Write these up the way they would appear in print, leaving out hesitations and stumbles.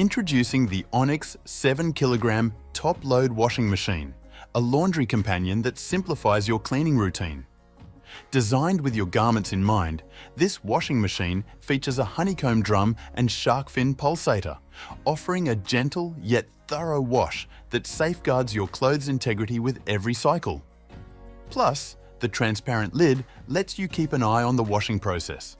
Introducing the Onix 7kg top-load washing machine, a laundry companion that simplifies your cleaning routine. Designed with your garments in mind, this washing machine features a honeycomb drum and shark fin pulsator, offering a gentle yet thorough wash that safeguards your clothes' integrity with every cycle. Plus, the transparent lid lets you keep an eye on the washing process.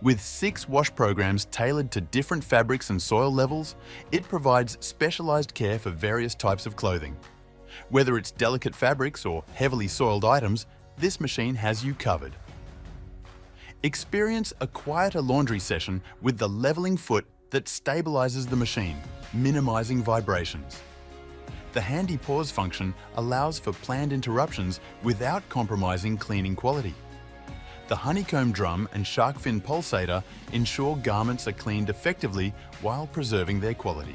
With 6 wash programs tailored to different fabrics and soil levels, it provides specialized care for various types of clothing. Whether it's delicate fabrics or heavily soiled items, this machine has you covered. Experience a quieter laundry session with the leveling foot that stabilizes the machine, minimizing vibrations. The handy pause function allows for planned interruptions without compromising cleaning quality. The honeycomb drum and shark fin pulsator ensure garments are cleaned effectively while preserving their quality.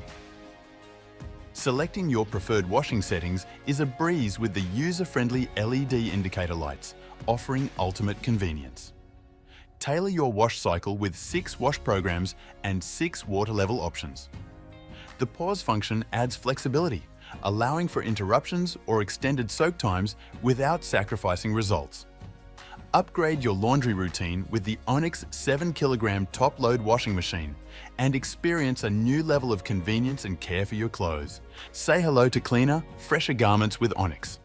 Selecting your preferred washing settings is a breeze with the user-friendly LED indicator lights, offering ultimate convenience. Tailor your wash cycle with 6 wash programs and 6 water level options. The pause function adds flexibility, allowing for interruptions or extended soak times without sacrificing results. Upgrade your laundry routine with the Onix 7kg top-load washing machine and experience a new level of convenience and care for your clothes. Say hello to cleaner, fresher garments with Onix.